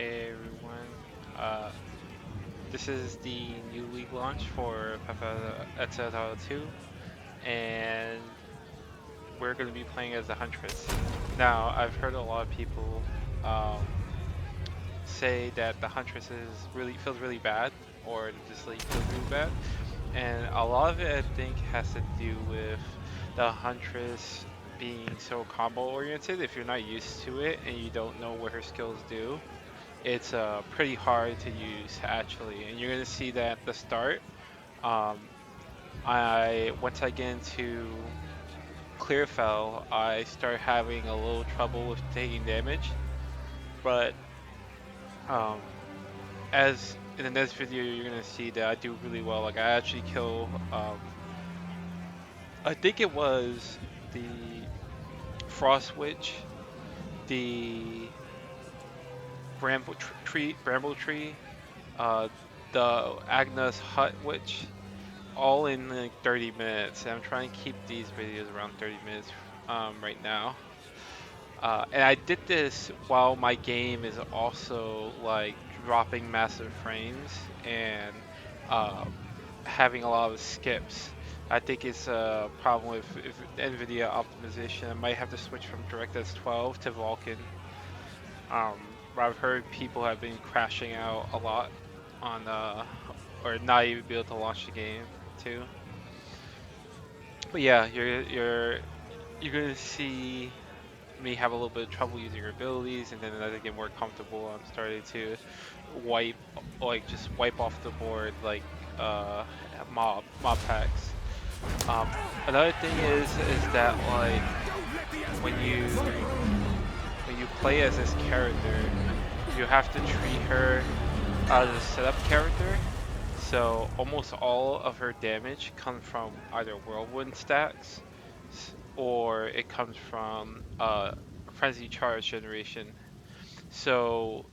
Hey everyone, uh, this is the new league launch for Pepe 2, and we're going to be playing as the Huntress. Now, I've heard a lot of people um, say that the Huntress feels really bad, or this league feels really bad, and a lot of it I think has to do with the Huntress being so combo oriented. If you're not used to it and you don't know what her skills do, it's pretty hard to use actually, and you're gonna see that at the start. Um, I once I get into Clearfell, I start having a little trouble with taking damage, but um, as in the next video, you're gonna see that I do really well. Like I actually kill, I think it was the Frost Witch, the Bramble Tree, uh, the Agnes Hut Witch, all in like 30 minutes. And I'm trying to keep these videos around 30 minutes right now. And I did this while my game is also like dropping massive frames and uh, having a lot of skips. I think it's a problem with if NVIDIA optimization. I might have to switch from DirectX 12 to Vulkan. But I've heard people have been crashing out a lot on or not even be able to launch the game too. But yeah, you're gonna see me have a little bit of trouble using her abilities, and then as I get more comfortable, I'm starting to wipe, just wipe off the board like uh mob packs. Another thing is that like when you when you play as this character, you have to treat her as a setup character. So almost all of her damage comes from either whirlwind stacks or it comes from frenzy charge generation. So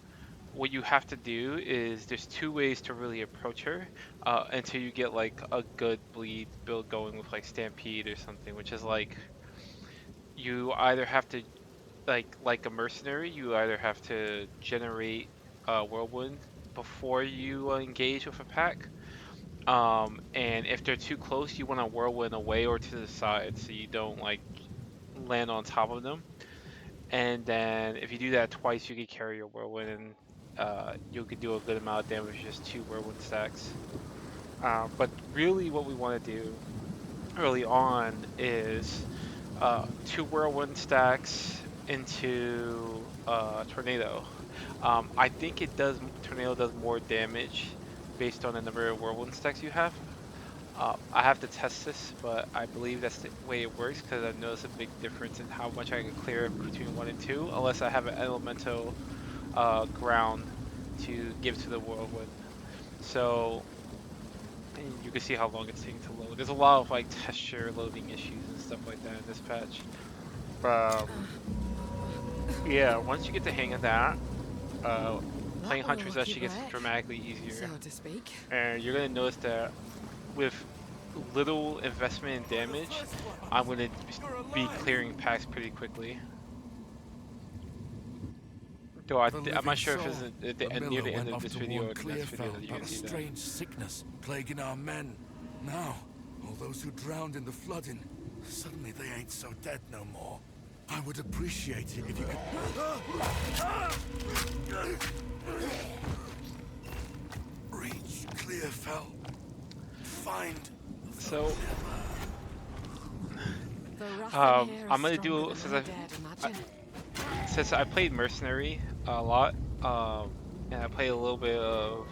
what you have to do is there's two ways to really approach her until you get like a good bleed build going with like Stampede or something, which is like you either have to like a mercenary, you either have to generate whirlwind before you engage with a pack. And if they're too close, you want to whirlwind away or to the side so you don't like land on top of them. And then if you do that twice, you can carry your whirlwind and you could do a good amount of damage with just two whirlwind stacks. But really, what we want to do early on is two whirlwind stacks into tornado. I think tornado does more damage based on the number of whirlwind stacks you have. I have to test this, but I believe that's the way it works because I've noticed a big difference in how much I can clear between 1 and 2, unless I have an elemental ground to give to the whirlwind. So and you can see how long it's taking to load. There's a lot of like texture loading issues and stuff like that in this patch. Yeah, once you get the hang of that, uh, That playing was a Huntress lucky actually gets break, dramatically so easier. to speak. And you're gonna notice that with little investment in damage, I'm gonna be clearing packs pretty quickly. Though The I'm living not sure if soul. it's at The near miller the end went of off this to video warn or the next video Clearfell that you're about gonna a see that. strange sickness plaguing our men. Now, all those who drowned in the flooding, suddenly they ain't so dead no more. I would appreciate it if you could... Reach Clearfell. Find the So, The wrath in here is I'm gonna stronger do than my dead, imagine. since I played Mercenary a lot, and I played a little bit of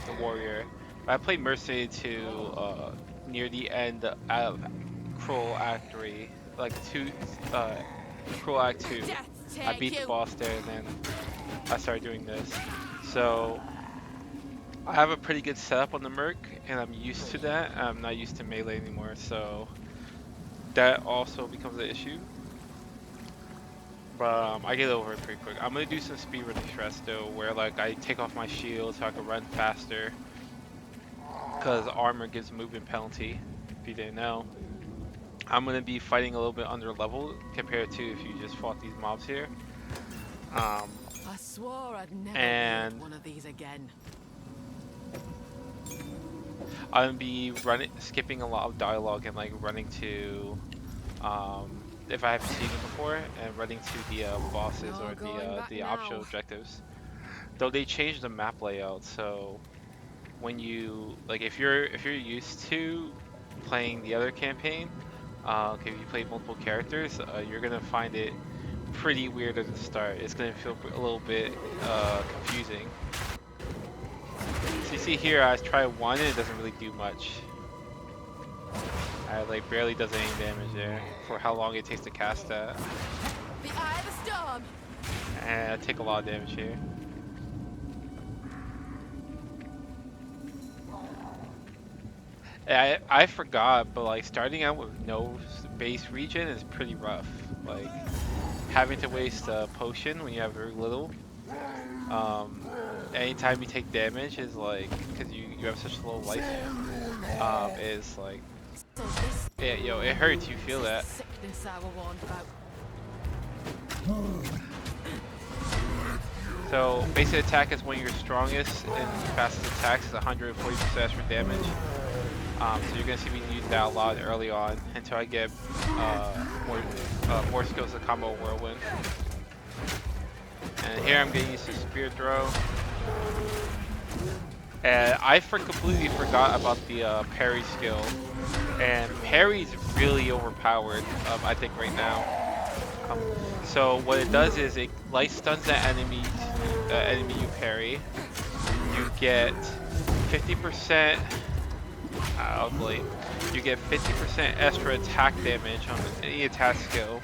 the Warrior, but I played Mercenary to near the end of Cruel Act 3, like Cruel Act 2. Death I take beat the you! boss there, and then I started doing this. So I have a pretty good setup on the Merc, and I'm used to that. I'm not used to melee anymore, so that also becomes an issue. But I get over it pretty quick. I'm gonna do some speedrunning stress though, where like I take off my shield so I can run faster, because armor gives movement penalty. If you didn't know, I'm gonna be fighting a little bit under level compared to if you just fought these mobs here. Um, I swore I'd never and wield one of these again. I'm gonna be skipping a lot of dialogue and like running to, if I haven't seen it before, and running to the bosses No or going back the optional now. objectives. Though they changed the map layout, so when you like, if you're used to playing the other campaign, okay, if you play multiple characters, you're gonna find it pretty weird at the start. It's gonna feel a little bit confusing. So you see here, I try one and it doesn't really do much. I like barely does any damage there for how long it takes to cast that. The eye of the storm. And I take a lot of damage here. I forgot, but like starting out with no base regen is pretty rough. Like having to waste a potion when you have very little. Um, Anytime you take damage is like, because you have such low life, is like, So this it hurts. You feel is the that. sickness I was warned about. So basic attack is one of your strongest and fastest attacks. Is 140% extra damage. So you're gonna see me use that a lot early on until I get more skills to combo whirlwind. And here I'm gonna use the spear throw. And I completely forgot about the parry skill. And parry's really overpowered, I think right now. So what it does is it light stuns the enemy you parry. You get 50%. Oh, blade. You get 50% extra attack damage on any attack skill.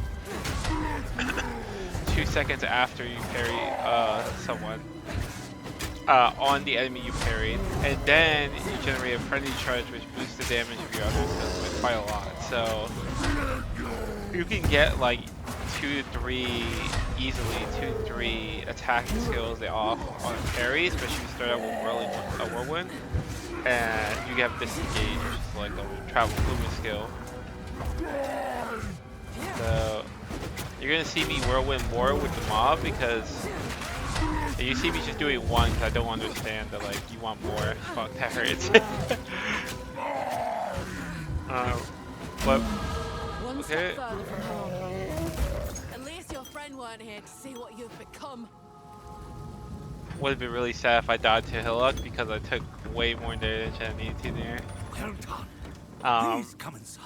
2 seconds after you parry someone on the enemy you parried, and then you generate a friendly charge which boosts the damage of your other skills by quite a lot. So you can get like 2 to 3 easily, 2 to 3 attack skills off on parries, especially if you start out with whirlwind, and you have disengage, which is like a travel movement skill. So you're gonna see me whirlwind more with the mob because you see me just doing one because I don't understand that like you want more. Fuck, that hurts. But One okay. step further from home. At least your friend weren't here to see what you've become. Would have been really sad if I died to Hillock because I took way more damage than I needed to there. Well done. Please come inside.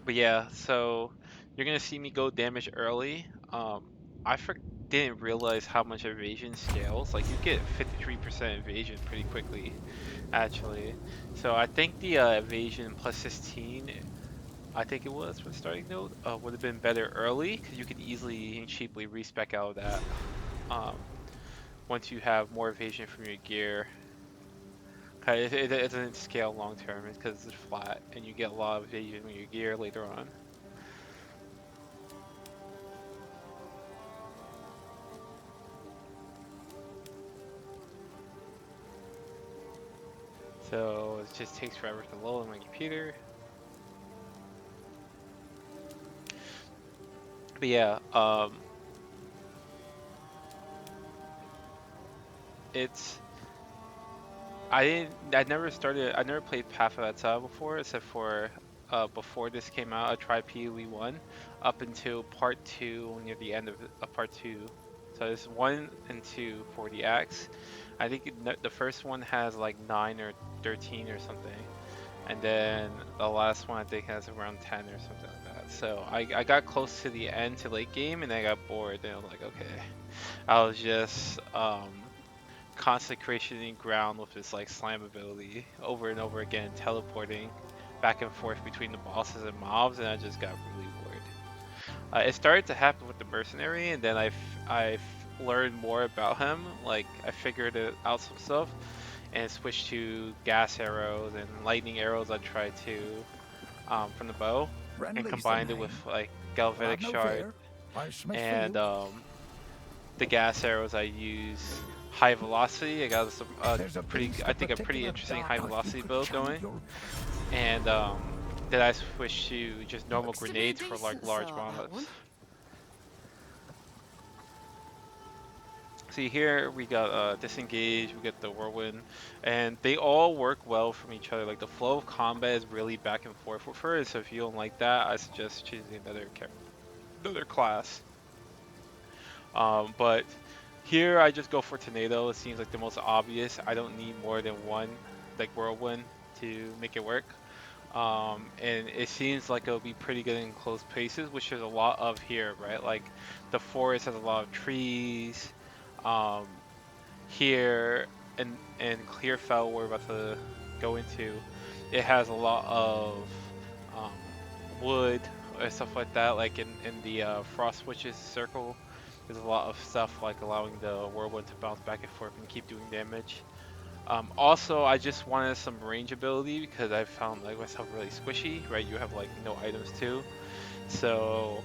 But yeah, so you're gonna see me go damage early. I didn't realize how much evasion scales. Like you get 53% evasion pretty quickly, actually. So I think the evasion plus 16, I think it was for the starting node, would have been better early because you could easily and cheaply respec out of that. Once you have more evasion from your gear. It doesn't scale long term because it's flat and you get a lot of evasion with your gear later on. So it just takes forever to load on my computer. But yeah, I never played Path of Exile before, except for before this came out. I tried PoE 1 up until part 2, near the end of part 2. So there's 1 and 2 for the acts. I think the first one has like 9 or 13 or something, and then the last one I think has around 10 or something like that. So I got close to the end to late game and I got bored and I was like, okay, I was just consecration in ground with this like slam ability over and over again, teleporting back and forth between the bosses and mobs, and I just got really bored. It started to happen with the mercenary, and then I learned more about him. Like I figured out some stuff, and switched to gas arrows and lightning arrows. I tried to from the bow, and combined it with like galvanic shard and the gas arrows. I use high velocity. I got some a pretty interesting high velocity build going, and then I switched to just normal grenades for like large bombs. See here we got disengage, we get the whirlwind, and they all work well from each other. Like the flow of combat is really back and forth with her. So if you don't like that, I suggest choosing another class. But here I just go for tornado. It seems like the most obvious. I don't need more than one like whirlwind to make it work. And it seems like it'll be pretty good in close places, which there's a lot of here, right? Like the forest has a lot of trees. Um, Here and Clearfell we're about to go into, it has a lot of um, wood or stuff like that. Like in the Frost Witches circle, there's a lot of stuff like allowing the whirlwind to bounce back and forth and keep doing damage. Also, I just wanted some range ability because I found like myself really squishy, right? You have like no items too, so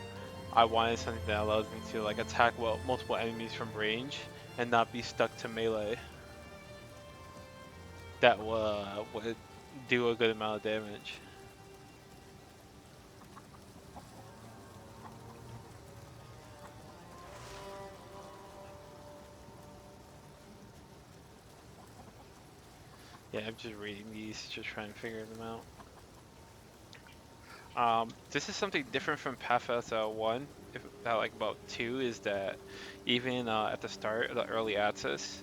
I wanted something that allows me to like attack multiple enemies from range and not be stuck to melee. That would do a good amount of damage. Yeah, I'm just reading these, just trying to figure them out. This is something different from Pathos 1, if like about 2, is that even at the start of the early access,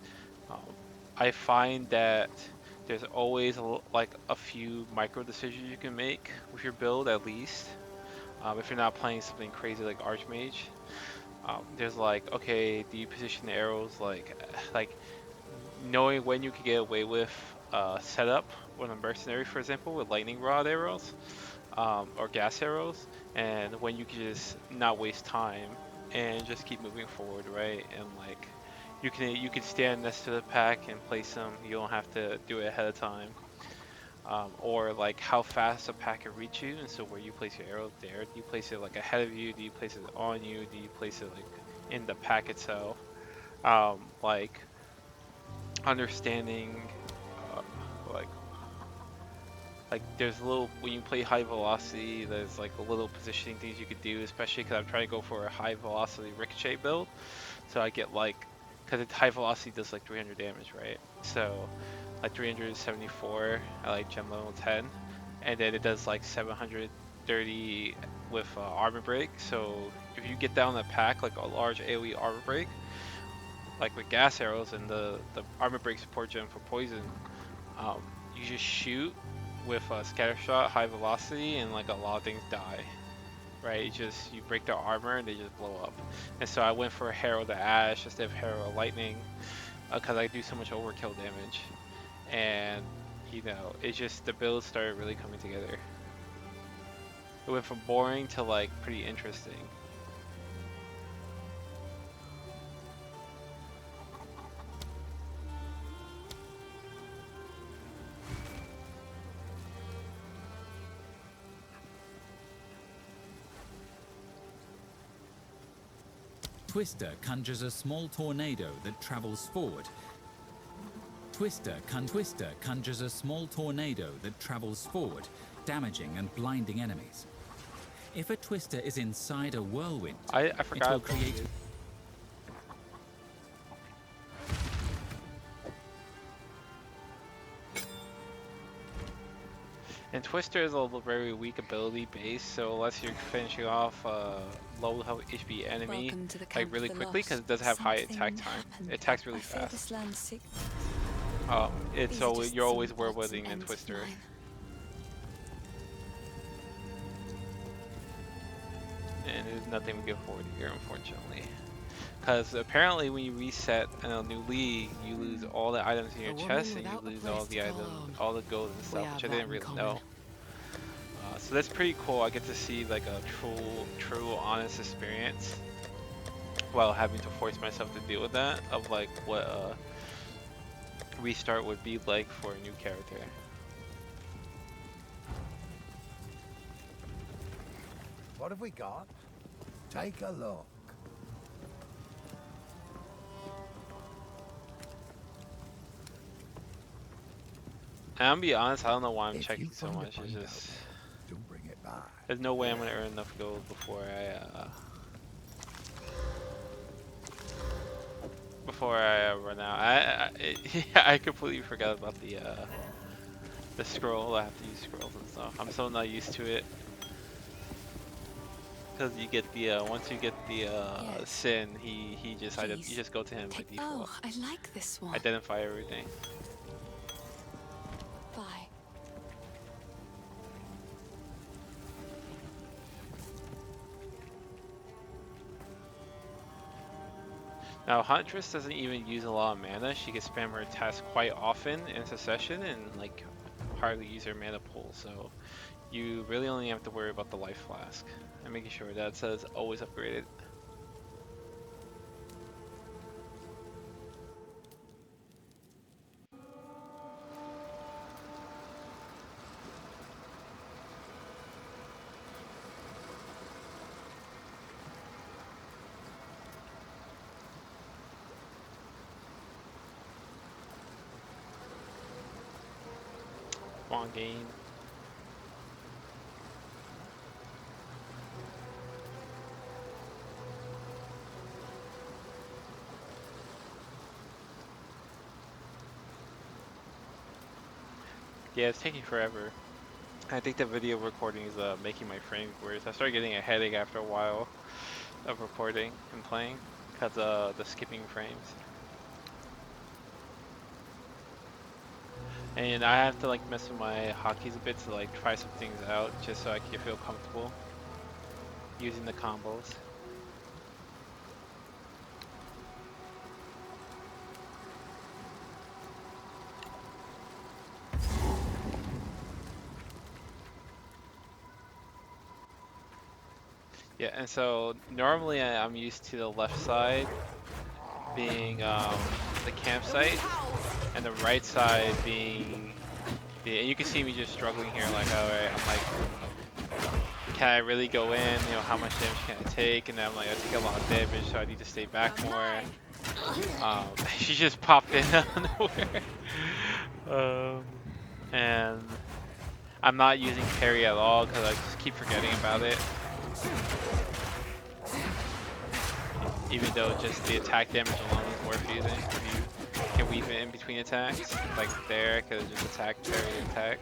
um, I find that there's always like a few micro decisions you can make with your build at least. If you're not playing something crazy like Archmage, there's like, okay, do you position the arrows like knowing when you could get away with setup when a mercenary, for example, with lightning rod arrows or gas arrows, and when you can just not waste time and just keep moving forward, right? And like you can stand next to the pack and place them. You don't have to do it ahead of time. Or like how fast a pack can reach you, and so where you place your arrow there, do you place it like ahead of you? Do you place it on you? Do you place it like in the pack itself? Like understanding, uh, like there's a little when you play high velocity, there's like a little positioning things you could do, especially because I'm trying to go for a high velocity ricochet build, so I get like because high velocity does like 300 damage, right? So like 374 at like gem level 10, and then it does like 730 with armor break. So if you get down the pack like a large AoE armor break, like with gas arrows and the armor break support gem for poison, you just shoot with a scatter shot, high velocity, and like a lot of things die. Right, you break their armor and they just blow up. And so I went for Herald of Ash instead of Herald of Lightning because I do so much overkill damage. And it's just the build started really coming together. It went from boring to like pretty interesting. Twister conjures a small tornado that travels forward. Twister conjures a small tornado that travels forward, damaging and blinding enemies. If a Twister is inside a whirlwind, I it forgot will about create... it. And Twister is a very weak ability base, so unless you're finishing off a low health HP enemy like really quickly, because it doesn't have high attack time, it attacks really fast. You're always whirlwinding in Twister. And there's nothing we can afford here, unfortunately. Because apparently when you reset a new league, you lose all the items in your chest, and you lose all the items, all the gold and stuff, which I didn't really know. So that's pretty cool. I get to see like a true, honest experience while having to force myself to deal with that, of like what a restart would be like for a new character. What have we got? Take a look. And I'm gonna be honest, I don't know why I'm If checking you so find a much. It's find out just there, do bring it back. there's no way I'm gonna earn enough gold before I run out. I completely forgot about the scroll. I have to use scrolls and stuff. I'm so not used to it. Because you get the once you get the Yes. sin, he just you Please. just go to him by Oh, default. I like this one. Identify everything. Bye. Now Huntress doesn't even use a lot of mana. She can spam her attacks quite often in succession and like hardly use her mana pool. So you really only have to worry about the life flask and making sure that it says always upgraded. Come on, game. Yeah, it's taking forever. I think the video recording is making my frames worse. I started getting a headache after a while of recording and playing because the skipping frames. And I have to like mess with my hotkeys a bit to like try some things out just so I can feel comfortable using the combos. Yeah, and so normally I'm used to the left side being the campsite and the right side being and you can see me just struggling here like, alright, I'm like, can I really go in, you know, how much damage can I take, and then I'm like, I take a lot of damage so I need to stay back more. She just popped in out of nowhere. And I'm not using parry at all because I just keep forgetting about it. Even though just the attack damage alone is worth using. If you can weave it in between attacks, like there, I could just attack, parry, attack.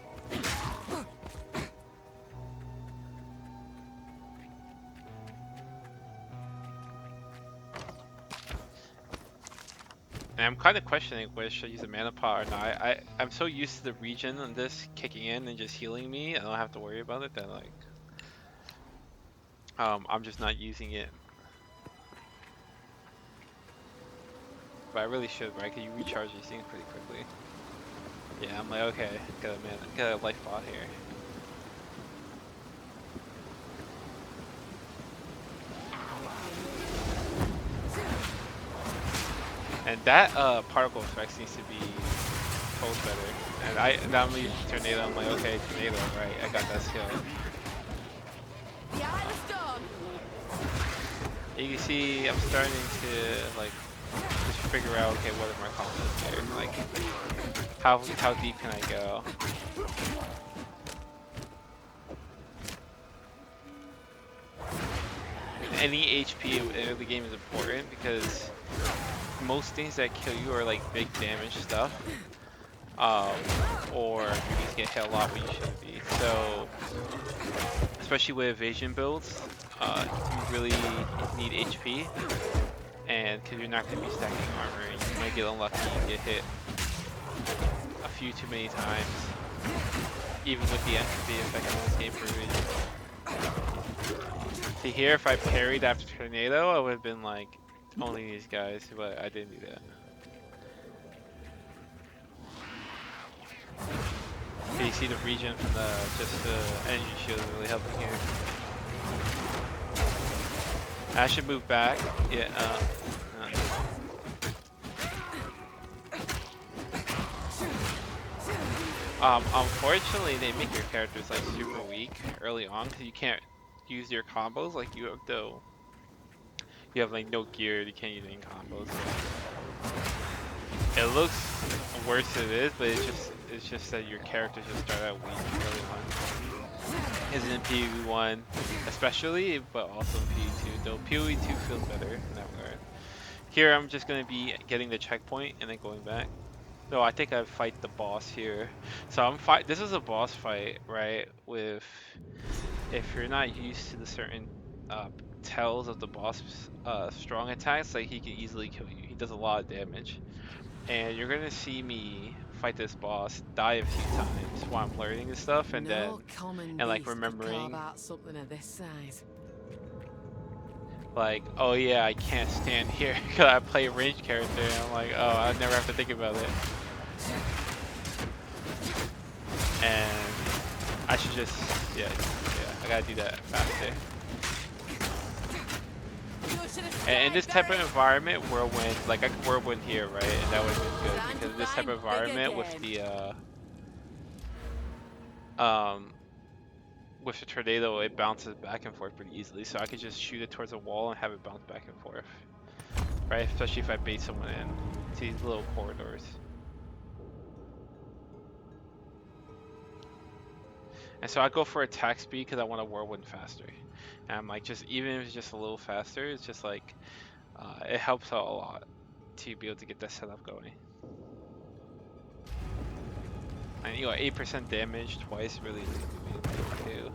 And I'm kind of questioning whether should I use a mana pot or not. I'm so used to the regen on this kicking in and just healing me, I don't have to worry about it, that like, I'm just not using it. But I really should, right? Cause you recharge these things pretty quickly. Yeah, I'm like, okay, got a life bot here. And that particle effects needs to be posed better. And now I'm using tornado. I'm like, okay, tornado, right? I got that skill. The eye of the storm. You can see I'm starting to like just figure out, okay, what are my combos here? Like, how deep can I go? Any HP in the game is important because most things that kill you are like big damage stuff, or you just get hit a lot when you shouldn't be. So, especially with evasion builds, you really need HP, and because you're not going to be stacking armor, and you might get unlucky and get hit a few too many times, even with the entropy effect on this game for evasion. See here, if I parried after tornado, I would have been like only these guys, but I didn't do that. Okay, you see the regen from the energy shield is really helping here. I should move back. Yeah. Unfortunately, they make your characters like super weak early on because you can't use your combos. Like you have like no gear. You can't use any combos. It looks worse than it is, but it's just that your characters just start out weak early on. Is in PoE 1 especially, but also in PoE 2. Though PoE 2 feels better in that regard. Here I'm just gonna be getting the checkpoint and then going back. No, I think I fight the boss here. So this is a boss fight, right? With if you're not used to the certain uh, tells of the boss strong attacks, like he can easily kill you. He does a lot of damage. And you're gonna see me fight this boss, die a few times while I'm learning this stuff, and then No common like beast could carve remembering out something of this size. like, oh yeah, I can't stand here because I play a ranged character, and I'm like, oh, I never have to think about it. And I should just, yeah, I gotta do that faster. And in this type of environment, whirlwind, like I could whirlwind here, right? And that would have been good because this type of environment with the tornado, it bounces back and forth pretty easily. So I could just shoot it towards a wall and have it bounce back and forth, right? Especially if I bait someone in to these little corridors. And so I go for attack speed because I want to whirlwind faster. And I'm like, just even if it's just a little faster, it's just like it helps out a lot to be able to get that setup going. And you know, 8% damage twice really too.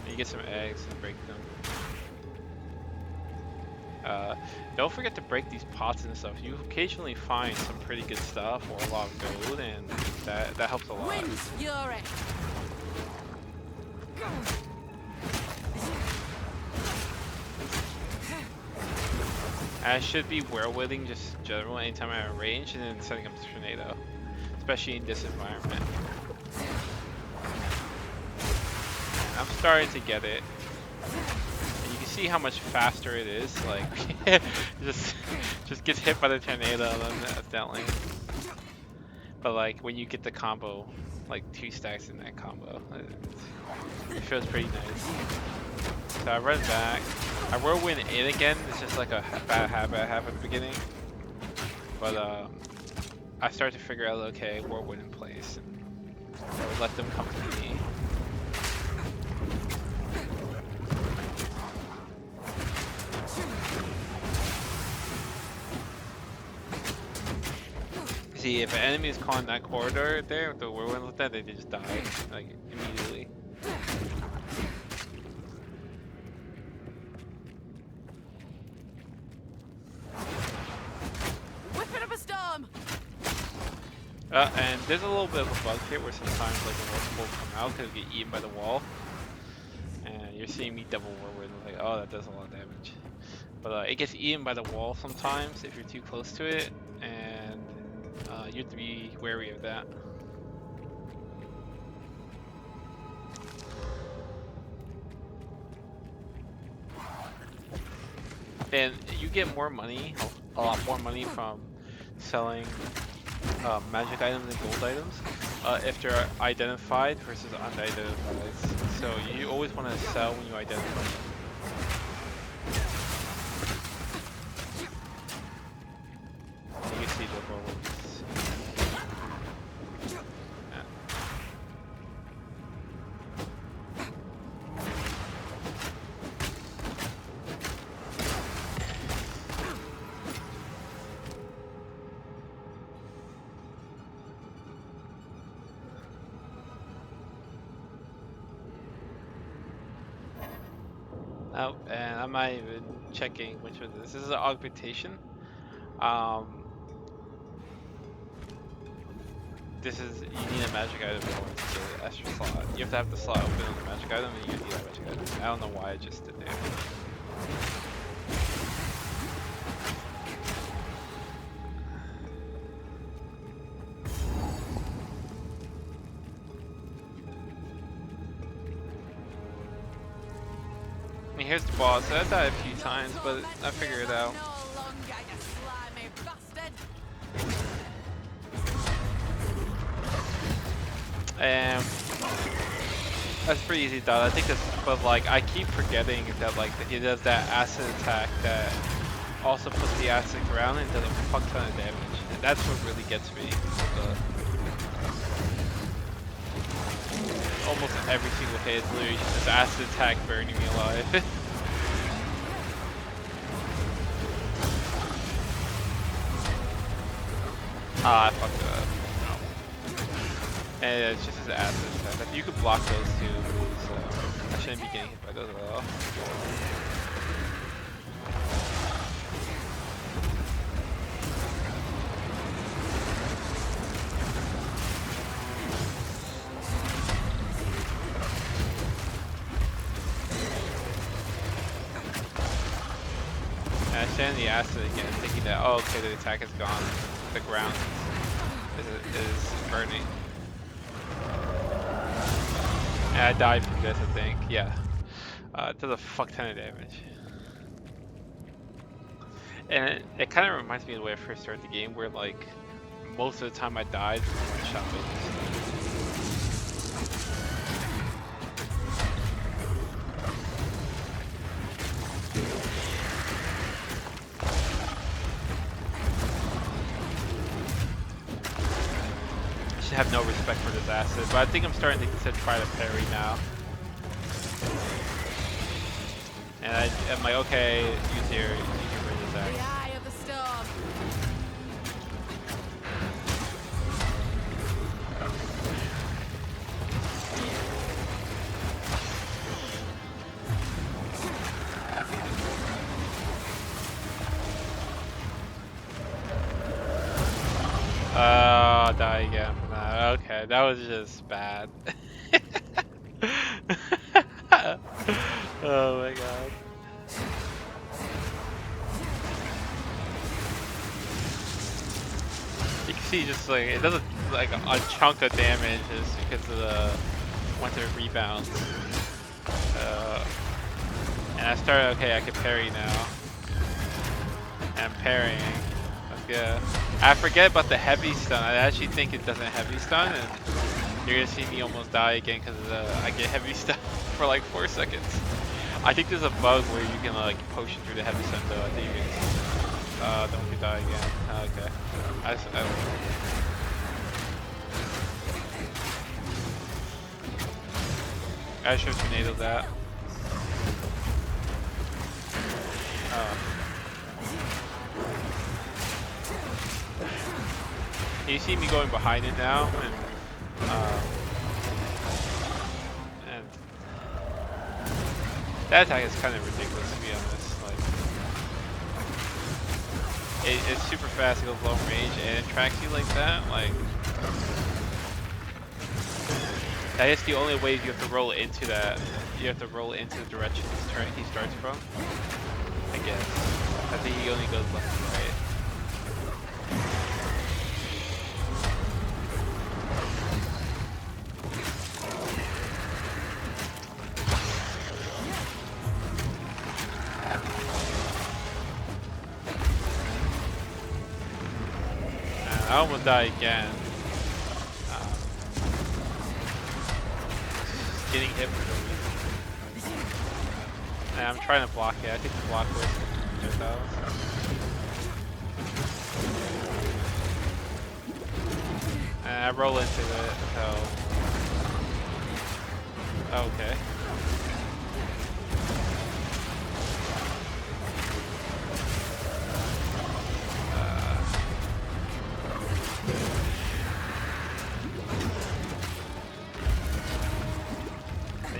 And you get some eggs and break them. Don't forget to break these pots and stuff. You occasionally find some pretty good stuff or a lot of gold, and that helps a lot. Wind fury. I should be whirlwinding just generally anytime I'm at range, and then setting up the tornado, especially in this environment. I'm starting to get it. And you can see how much faster it is. Like, just gets hit by the tornado and then accidentally. But like when you get the combo, like 2 stacks in that combo, it feels pretty nice. So I run back. I whirlwind in again. It's just like a bad habit I have at the beginning. But I start to figure out, okay, whirlwind in place, and I would let them come to me. See, if an enemy is caught in that corridor there with the whirlwind like that, they just die like immediately. Whipping up a storm. And there's a little bit of a bug here where sometimes like the wall will come out because it get eaten by the wall, and you're seeing me double whirlwind. Like, oh, that does a lot of damage. But it gets eaten by the wall sometimes if you're too close to it, and you have to be wary of that. And you get more money, a lot more money from selling magic items and gold items if they're identified versus unidentified. So you always want to sell when you identify them. You can see the whirlwinds. Oh, and I'm not even checking which one this is. This is an augmentation. This is, you need a magic item in order to get an extra slot. You have to have the slot open on the magic item, and you need that magic item. I don't know why I just did that. I mean, here's the boss. I died a few times, but I figured it out. And that's pretty easy done. I think that's, but like I keep forgetting that like he does that acid attack that also puts the acid around and does a fuck ton of damage. And that's what really gets me. almost every single hit is literally just this acid attack burning me alive. Ah, I fucked up. And it's just his acid attack. If you could block those two moves, I shouldn't be getting hit by those at all. And I stand the acid again, thinking that, oh, okay, the attack is gone. The ground is burning. And I died from this, I think. Yeah. It does a fuck ton of damage. And it kind of reminds me of the way I first started the game, where like most of the time I died from one shot I should have no respect for this acid, but I think I'm starting to try to parry now. And I'm like, okay, use your range attack. The eye of the storm. I'll die again from that. Okay, that was just bad. Oh my god. You can see just like, it does like a chunk of damage just because of the once it rebounds. And I started, okay, I can parry now. And I'm parrying. That's good. I forget about the heavy stun. I actually think it doesn't heavy stun, and you're gonna see me almost die again because I get heavy stun for like 4 seconds. I think there's a bug where you can like potion through the heavy stun though. I think you can. Don't you die again? Okay. I should have tornadoed that. You see me going behind it now, and that attack is kind of ridiculous to be honest. Like, it's super fast, it goes long range, and it tracks you like that. Like, that is the only way you have to roll into that. You have to roll into the direction he starts from. I guess. I think he only goes left and right. I almost died again. Getting hit for no reason. And I'm trying to block it. I think the block was and I roll into it, so okay.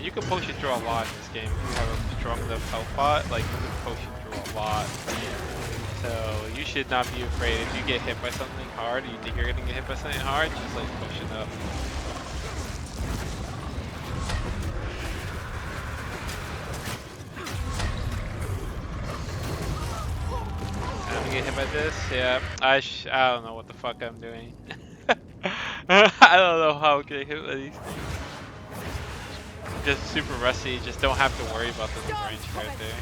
You can potion through a lot in this game if you have a strong enough health pot. Like, you can potion through a lot. So you should not be afraid if you get hit by something hard, or you think you're gonna get hit by something hard, just like potion up. I'm gonna get hit by this. Yeah, I don't know what the fuck I'm doing. I don't know how I'm getting hit by these things. Just super rusty, just don't have to worry about the range right there.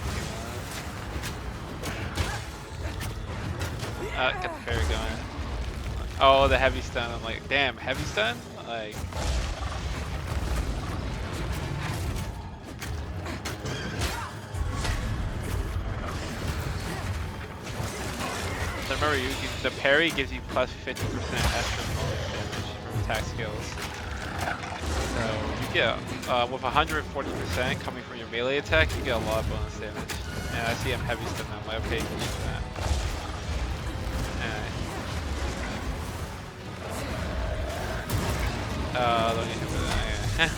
Got the fairy going. Oh, the heavy stun. I'm like, damn, heavy stun? Like. So remember, the parry gives you plus 50% extra bonus damage from attack skills. So you get with 140% coming from your melee attack, you get a lot of bonus damage. And I see I'm heavy stun now. I'm like, okay, keep that. Don't get hit with that.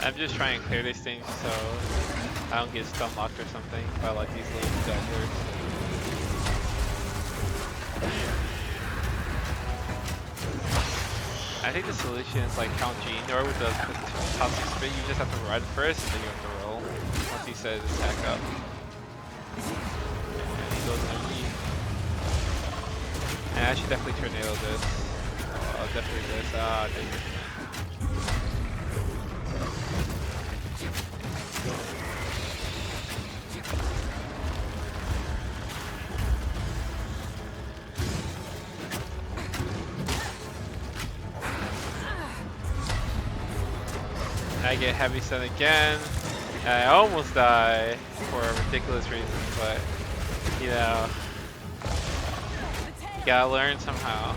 I'm just trying to clear these things so I don't get stun locked or something by like these little dazzlers. I think the solution is like Count Gene or with the toxic spit, you just have to run first and then you have to roll once he says attack up. And he goes underneath. And I should definitely tornado this. I'll definitely this. Ah, dang it. I get heavy stun again. And I almost die for a ridiculous reason, but you know, you gotta learn somehow.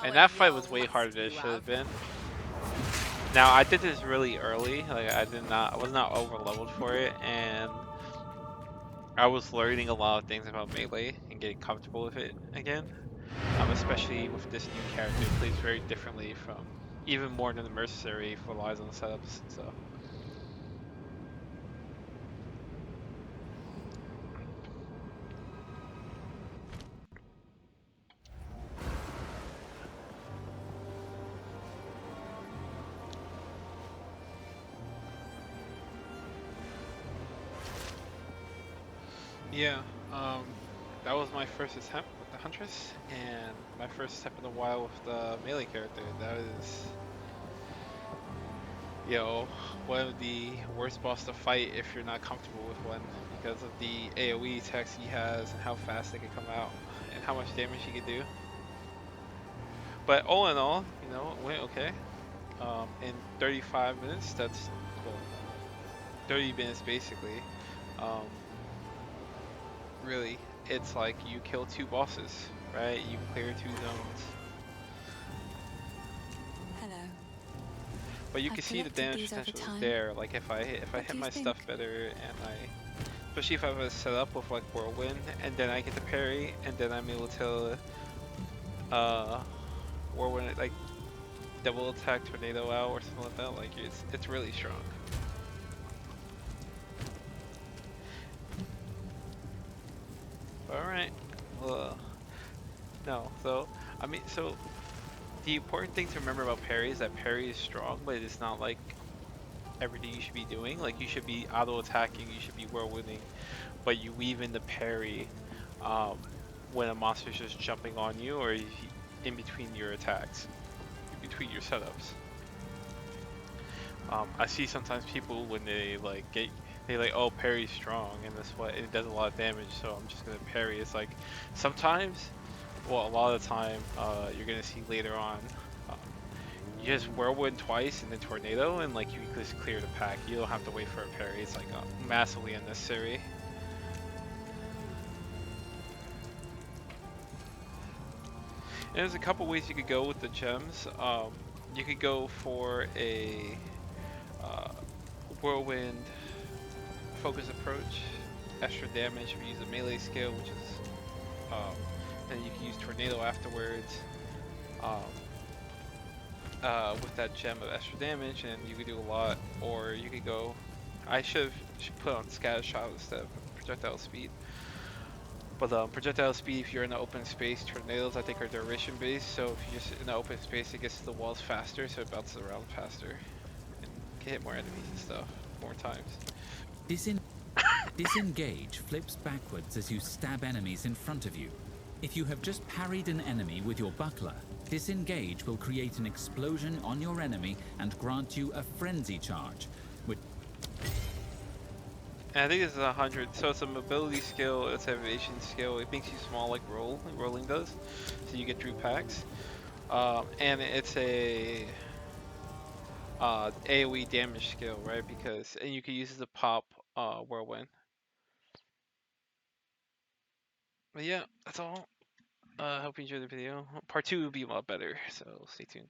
And that fight was way harder than it should have been. Now I did this really early, like I was not over leveled for it, and I was learning a lot of things about melee and getting comfortable with it again. Especially with this new character, it plays very differently from even more than the mercenary relies on setups and stuff. Yeah, that was my first attempt with the Huntress, and my first attempt in a while with the melee character. That is, you know, one of the worst boss to fight if you're not comfortable with one, because of the AoE attacks he has and how fast they can come out and how much damage he can do. But all in all, you know, it went okay. In 35 minutes, that's, well, 30 minutes basically. Really, it's like you kill 2 bosses, right? You clear 2 zones. Hello. But you can I've see the collected damage these over potential is time. there. Like if I hit What do you my think? stuff better, and especially if I have it set up with like whirlwind, and then I get the parry, and then I'm able to whirlwind like double attack tornado out or something like that. Like it's really strong. All right. Well, no. So I mean, so the important thing to remember about parry is that parry is strong, but it's not like everything you should be doing. Like you should be auto attacking, you should be whirlwinding, but you weave in the parry um, when a monster's just jumping on you or in between your attacks, in between your setups. I see sometimes people when they like oh, parry's strong and that's what it does a lot of damage, so I'm just gonna parry. It's like sometimes, well, a lot of the time, you're gonna see later on. You just whirlwind twice and then tornado, and like you just clear the pack. You don't have to wait for a parry. It's like massively unnecessary. And there's a couple ways you could go with the gems. You could go for a whirlwind focus approach, extra damage if you use a melee skill, which is, and you can use tornado afterwards. With that gem of extra damage, and you could do a lot. Or you could go, I should put on scatter shot instead of projectile speed. But projectile speed, if you're in an open space, tornadoes I think are duration based, so if you're just in an open space, it gets to the walls faster, so it bounces around faster and can hit more enemies and stuff more times. Disengage flips backwards as you stab enemies in front of you. If you have just parried an enemy with your buckler, disengage will create an explosion on your enemy and grant you a frenzy charge, which And I think this is 100. So it's a mobility skill, it's an evasion skill. It makes you small like rolling does. So you get through packs. And it's a AoE damage skill, right? And you can use it to pop whirlwind. But yeah, that's all. I hope you enjoyed the video. Part 2 will be a lot better, so stay tuned.